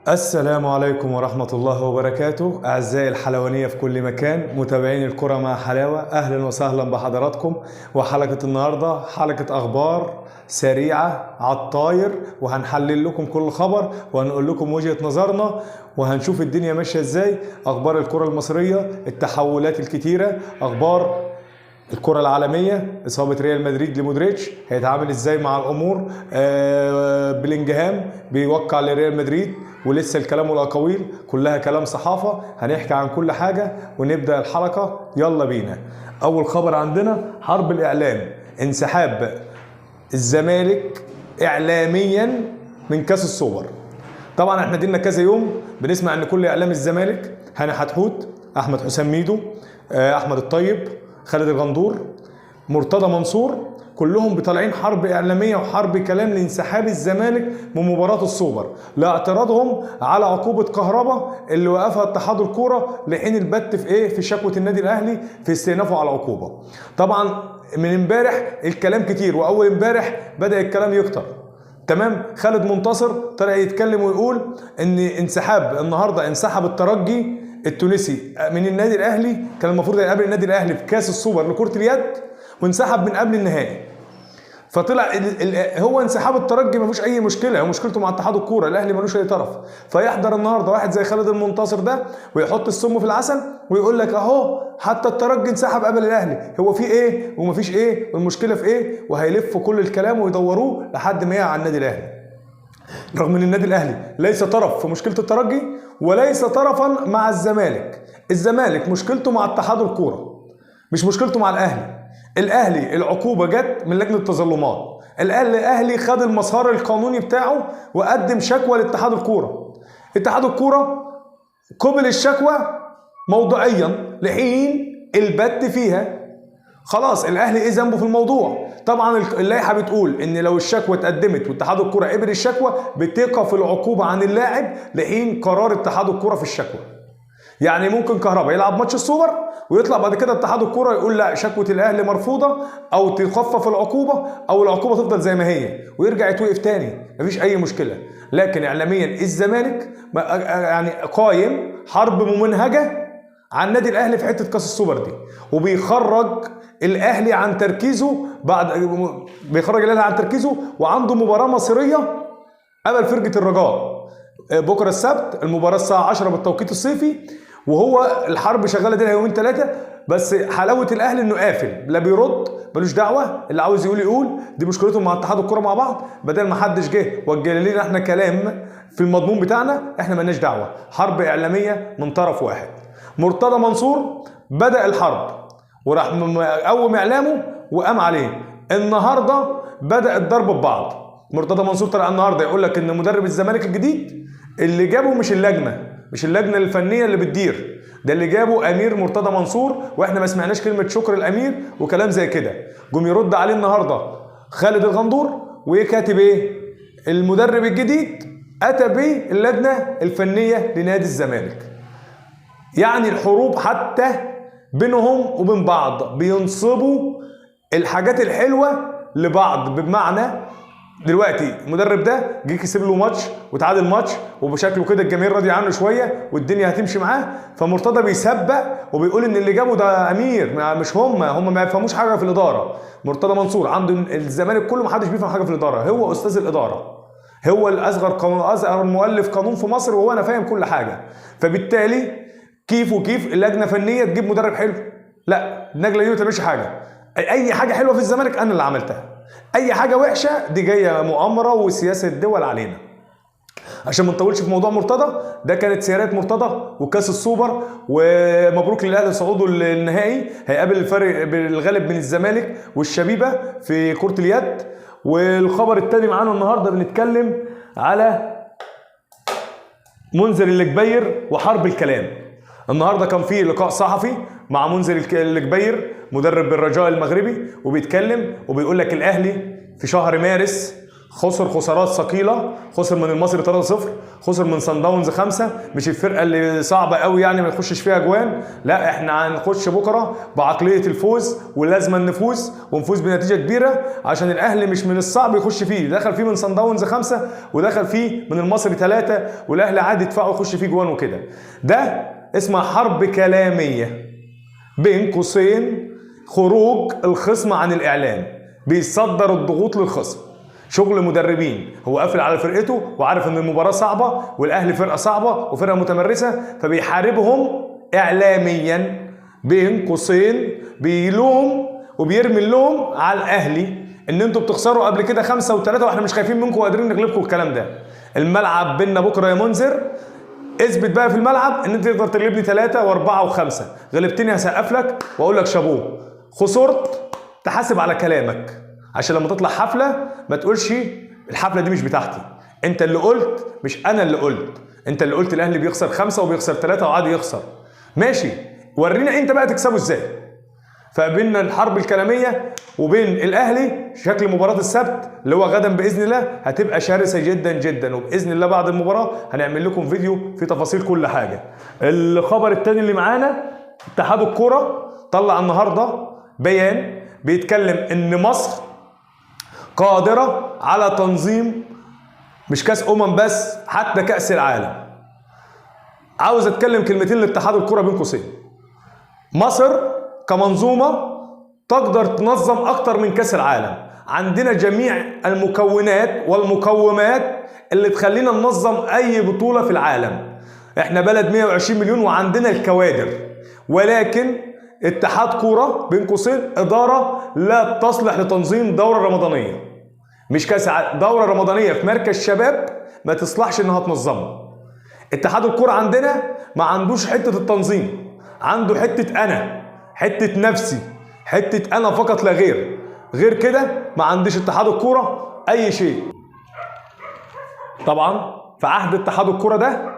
السلام عليكم ورحمة الله وبركاته. أعزائي الحلوانية في كل مكان، متابعين الكرة مع حلاوة، أهلا وسهلا بحضراتكم. وحلقة النهاردة حلقة أخبار سريعة على الطاير، وهنحلل لكم كل خبر وهنقول لكم وجهة نظرنا وهنشوف الدنيا ماشية ازاي. أخبار الكرة المصرية، التحولات الكتيرة، أخبار الكرة العالمية، إصابة ريال مدريد لمودريتش هيتعامل ازاي مع الأمور، بلينجهام بيوقع لريال مدريد ولسه الكلام والأقاويل كلها كلام صحافة. هنحكي عن كل حاجة ونبدأ الحلقة، يلا بينا. أول خبر عندنا حرب الإعلام، انسحاب الزمالك إعلاميا من كأس السوبر. طبعا احنا دينا كذا يوم بنسمع ان كل إعلام الزمالك، هاني حتحوت، أحمد حسام ميدو، أحمد الطيب، خالد الغندور، مرتضى منصور، كلهم بطالعين حرب إعلامية وحرب كلام لانسحاب الزمالك من مباراة السوبر لاعتراضهم على عقوبة كهربا اللي وقفها اتحاد الكورة لحين البت في شكوى النادي الأهلي في استئنافه على العقوبة. طبعا من امبارح الكلام كتير، وأول امبارح بدأ الكلام يكتر. تمام، خالد منتصر طلع يتكلم ويقول ان انسحاب النهارده، انسحب الترجي التونسي من النادي الاهلي، كان المفروض يقابل النادي الاهلي في كاس السوبر لكرة اليد وانسحب من قبل النهائي. فطلع هو انسحاب الترجي مفيش اي مشكله، هو مشكلته مع اتحاد الكوره، الاهلي ملوش اي طرف. فيحضر النهارده واحد زي خالد المنتصر ده ويحط السم في العسل ويقول لك اهو حتى الترجي انسحب قبل الاهلي، هو في ايه ومفيش ايه والمشكله في ايه، وهيلفوا كل الكلام ويدوروه لحد ما يقع على النادي الاهلي. رغم ان النادي الاهلي ليس طرف في مشكله الترجي وليس طرفا مع الزمالك. الزمالك مشكلته مع اتحاد الكوره، مش مشكلته مع الاهلي. الاهلي العقوبه جت من لجنه التظلمات، الاهلي خد المسار القانوني بتاعه وقدم شكوى لاتحاد الكوره. اتحاد الكوره قبل الشكوى موضوعيا لحين البت فيها. خلاص الاهلي ايه ذنبه في الموضوع؟ طبعا اللائحه بتقول ان لو الشكوى اتقدمت واتحاد الكوره قبل الشكوى بتقف العقوبه عن اللاعب لحين قرار اتحاد الكوره في الشكوى. يعني ممكن كهربا يلعب ماتش السوبر ويطلع بعد كده اتحاد الكوره يقول لا شكوى الاهلي مرفوضه، او تخفف العقوبه، او العقوبه تفضل زي ما هي ويرجع يتوقف تاني، مفيش اي مشكله. لكن اعلاميا الزمالك يعني قايم حرب ممنهجه عن النادي الاهلي في حته كاس السوبر دي، وبيخرج الاهلي عن تركيزه وعنده مباراه مصيريه قبل فرقه الرجاء بكره السبت، المباراه الساعه 10 بالتوقيت الصيفي، وهو الحرب شغاله دي يومين ثلاثه. بس حلاوه الاهلي انه قافل، لا بيرد، ملوش دعوه، اللي عاوز يقول دي مشكلتهم مع اتحاد الكوره مع بعض، بدل ما حدش جه وجه لنا احنا كلام في المضمون بتاعنا، احنا مالناش دعوه. حرب اعلاميه من طرف واحد. مرتضى منصور بدا الحرب وراح قوم اعلامه وقام عليه. النهارده بدا الضرب ببعض. مرتضى منصور طلع النهارده يقول لك ان مدرب الزمالك الجديد اللي جابه مش اللجنه الفنيه اللي بتدير، ده اللي جابه امير مرتضى منصور، واحنا ما سمعناش كلمه شكر الامير وكلام زي كده. جم يرد عليه النهارده خالد الغندور وكاتب ايه؟ المدرب الجديد اتى به اللجنه الفنيه لنادي الزمالك. يعني الحروب حتى بينهم وبين بعض، بينصبوا الحاجات الحلوه لبعض. بمعنى دلوقتي المدرب ده جه كسب له ماتش وتعادل ماتش وبشكله كده الجماهير راضيه عنه شويه والدنيا هتمشي معاه، فمرتضى بيسبق وبيقول ان اللي جابه ده امير، مش هم ما يفهموش حاجه في الاداره. مرتضى منصور عنده الزمالك كله ما حدش بيفهم حاجه في الاداره، هو استاذ الاداره، هو اصغر مؤلف قانون في مصر، وهو انا فاهم كل حاجه. فبالتالي كيف اللجنه فنيه تجيب مدرب حلو؟ لا، اللجنه دي ما تعملش حاجه. اي حاجه حلوه في الزمالك انا اللي عملتها، اي حاجه وحشه دي جايه مؤامره وسياسه الدول علينا. عشان ما نطولش في موضوع مرتضى، ده كانت سيارات مرتضى وكاس السوبر، ومبروك للاهلي صعوده للنهائي، هيقابل الفرق بالغالب من الزمالك والشبيبه في كره اليد. والخبر الثاني معانا النهارده بنتكلم على منذر الجبير وحرب الكلام. النهارده كان في لقاء صحفي مع منذر الجبير مدرب الرجاء المغربي، وبيتكلم وبيقول لك الاهلي في شهر مارس خسر خسارات ثقيله، خسر من المصري 3-0، خسر من صن داونز 5، مش الفرقه اللي صعبه قوي يعني ما يخشش فيها اجوان، لا احنا هنخش بكره بعقليه الفوز ولازم نفوز ونفوز بنتيجه كبيره، عشان الاهلي مش من الصعب يخش فيه، دخل فيه من صن داونز 5 ودخل فيه من المصري 3، والاهلي عادي يدفعه ويخش فيه جوان وكده. ده اسمها حرب كلاميه بين قوسين، خروج الخصم عن الاعلام، بيصدر الضغوط للخصم. شغل مدربين، هو قافل على فرقته وعارف ان المباراه صعبه والاهلي فرقه صعبه وفرقه متمرسه، فبيحاربهم اعلاميا بين قوسين، بيلوم وبيرمي اللوم على الاهلي ان انتوا بتخسروا قبل كده 5 و3 واحنا مش خايفين منكم وقادرين نغلبكم. الكلام ده الملعب بينا بكره يا منذر، اثبت بقى في الملعب ان انت تقدر تغلبني 3 و4 و5، غلبتني هسقف لك واقول لك شابوه، خسرت تحاسب على كلامك، عشان لما تطلع حفله ما تقولش الحفله دي مش بتاعتي، انت اللي قلت مش انا اللي قلت، انت اللي قلت الاهلي بيخسر 5 وبيخسر 3 وعادي يخسر، ماشي ورينا انت بقى تكسبه ازاي. فبيننا الحرب الكلاميه وبين الاهلي شكل مباراه السبت اللي هو غدا باذن الله هتبقى شرسه جدا جدا، وباذن الله بعد المباراه هنعمل لكم فيديو في تفاصيل كل حاجه. الخبر الثاني اللي معانا، اتحاد الكوره طلع النهارده بيان بيتكلم ان مصر قادره على تنظيم مش كاس بس، حتى كاس العالم. عاوز اتكلم كلمتين لاتحاد الكوره بين قوسين. مصر كمنظومه تقدر تنظم اكتر من كاس العالم، عندنا جميع المكونات والمقومات اللي تخلينا ننظم اي بطوله في العالم. احنا بلد 120 مليون وعندنا الكوادر، ولكن اتحاد كوره بين قوسين اداره لا تصلح لتنظيم دوره رمضانيه، مش كاس دوره رمضانيه في مركز شباب ما تصلحش انها تنظمها. اتحاد الكوره عندنا ما عندوش حته التنظيم، عنده حته انا، حته نفسي، حته انا فقط لا غير. غير كده ما عنديش اتحاد الكوره اي شيء. طبعا في عهد اتحاد الكوره ده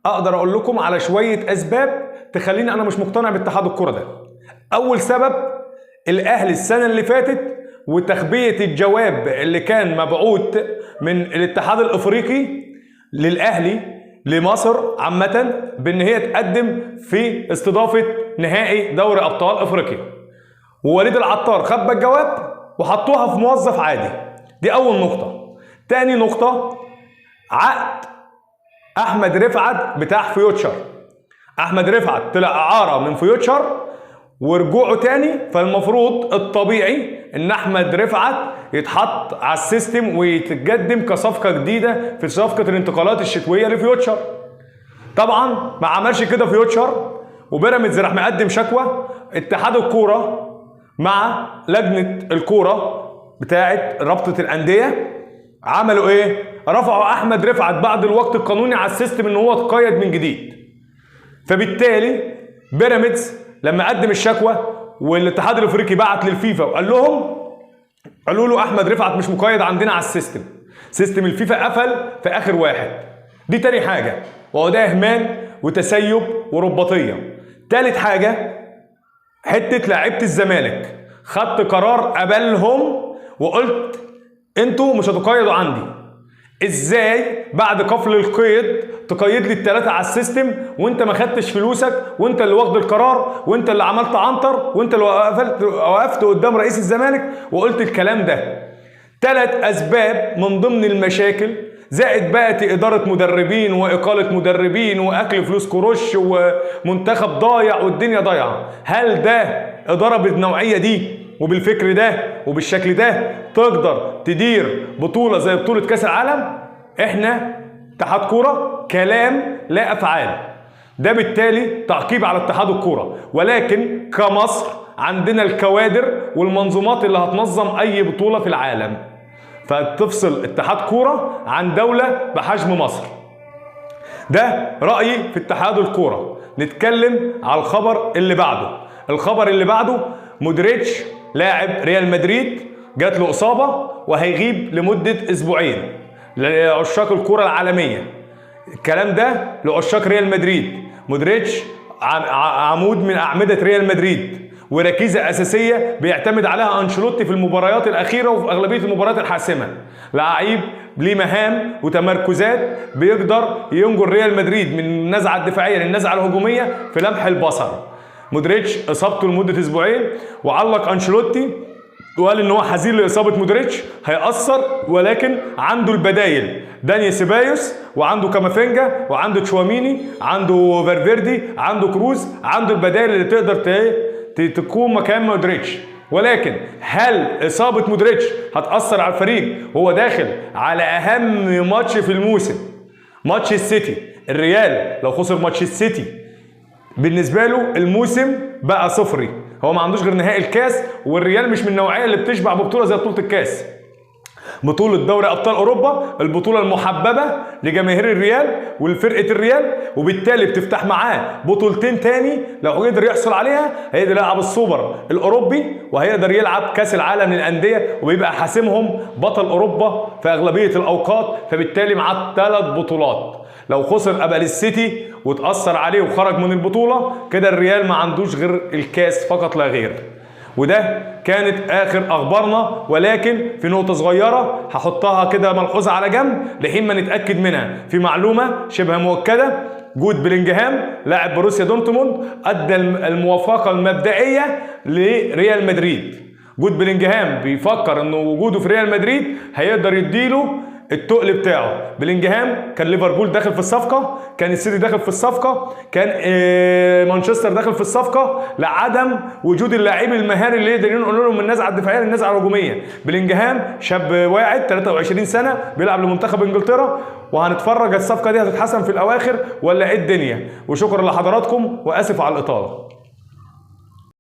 اقدر اقول لكم على شويه اسباب تخليني انا مش مقتنع باتحاد الكوره ده. اول سبب الاهلي السنه اللي فاتت وتخبيه الجواب اللي كان مبعوث من الاتحاد الافريقي للاهلي لمصر عامه بان هي تقدم في استضافه نهائي دوري ابطال افريقيا، ووليد العطار خبى الجواب وحطوها في موظف عادي. دي اول نقطه. تاني نقطه، عقد احمد رفعت بتاع فيوتشر. احمد رفعت طلع اعاره من فيوتشر ورجوعه تاني، فالمفروض الطبيعي ان احمد رفعت يتحط على السيستم ويتقدم كصفقه جديده في صفقه الانتقالات الشتويه لفيوتشر. طبعا ما عملش كده فيوتشر، وبيراميدز راح مقدم شكوى. اتحاد الكوره مع لجنه الكوره بتاعه رابطه الانديه عملوا ايه؟ رفعوا احمد رفعت بعد الوقت القانوني على السيستم ان هو اتقيد من جديد. فبالتالي بيراميدز لما قدم الشكوى والاتحاد الافريقي بعت للفيفا وقال لهم، قالوا له احمد رفعت مش مقيد عندنا على السيستم، سيستم الفيفا قفل في اخر واحد. دي تاني حاجه، وهو ده اهمال وتسيب ورباطيه. تالت حاجه، حته لعيبه الزمالك، خدت قرار قبلهم وقلت انتوا مش هتقيدوا عندي. ازاي بعد قفل القيد تقيد لي الثلاثه على السيستم وانت ما خدتش فلوسك وانت اللي واخد القرار وانت اللي عملت عنتر وانت اللي وقفت قدام رئيس الزمالك وقلت الكلام ده؟ 3 اسباب من ضمن المشاكل، زائد بقى اداره مدربين واقاله مدربين واكل فلوس كروش ومنتخب ضايع والدنيا ضايعه. هل ده اداره بالنوعيه دي وبالفكر ده وبالشكل ده تقدر تدير بطوله زي بطوله كاس العالم؟ احنا اتحاد كوره كلام لا افعال. ده بالتالي تعقيب على اتحاد الكوره، ولكن كمصر عندنا الكوادر والمنظومات اللي هتنظم اي بطوله في العالم، فتفصل اتحاد كوره عن دوله بحجم مصر. ده رايي في اتحاد الكوره. نتكلم على الخبر اللي بعده. الخبر اللي بعده، مودريتش لاعب ريال مدريد جات له اصابه وهيغيب لمده اسبوعين لعشاق الكره العالميه. الكلام ده لعشاق ريال مدريد. مودريتش عمود من اعمده ريال مدريد، وركيزه اساسيه بيعتمد عليها انشيلوتي في المباريات الاخيره وفي اغلبيه المباريات الحاسمه. لعيب ليه مهام وتمركزات بيقدر ينقل ريال مدريد من النزعه الدفاعيه للنزعه الهجوميه في لمح البصر. مودريتش اصابته لمده اسبوعين، وعلق انشيلوتي وقال ان هو حزين لاصابه مودريتش هيأثر، ولكن عنده البدايل داني سيبايوس، وعنده كامافينجا، وعنده تشواميني، عنده فالفيردي، عنده كروز، عنده البدايل اللي تقدر تكون مكان مودريتش. ولكن هل اصابه مودريتش هتأثر على الفريق وهو داخل على اهم ماتش في الموسم، ماتش السيتي؟ الريال لو خسر ماتش السيتي بالنسبه له الموسم بقى صفري، هو ما عندوش غير نهائي الكاس، والريال مش من النوعيه اللي بتشبع ببطوله زي بطوله الكاس. بطوله دوري ابطال اوروبا البطوله المحببه لجماهير الريال ولفرقه الريال، وبالتالي بتفتح معاه بطولتين تاني لو قدر يحصل عليها هيقدر يلعب السوبر الاوروبي وهيقدر يلعب كاس العالم للانديه، وبيبقى حاسمهم بطل اوروبا في اغلبيه الاوقات، فبالتالي معاه 3 بطولات. لو خسر قبل السيتي وتأثر عليه وخرج من البطولة كده الريال ما عندوش غير الكاس فقط لا غير. وده كانت آخر أخبارنا، ولكن في نقطة صغيرة هحطها كده ملحوظة على جنب لحين ما نتأكد منها. في معلومة شبه مؤكدة، جود بلينجهام لاعب بروسيا دورتموند أدى الموافقة المبدئية لريال مدريد. جود بلينجهام بيفكر إنه وجوده في ريال مدريد هيقدر يديله التقل بتاعه. بلينجهام كان ليفربول داخل في الصفقه، كان السيتي داخل في الصفقه، كان مانشستر داخل في الصفقه، لعدم وجود اللاعب المهاري اللي يقدر ينقل لهم من النزعه الدفاعيه للنزعه الهجوميه. بلينجهام شاب واعد 23 سنه بيلعب لمنتخب انجلترا، وهنتفرج الصفقه دي هتتحسن في الاواخر ولا ايه الدنيا. وشكرا لحضراتكم واسف على الاطاله.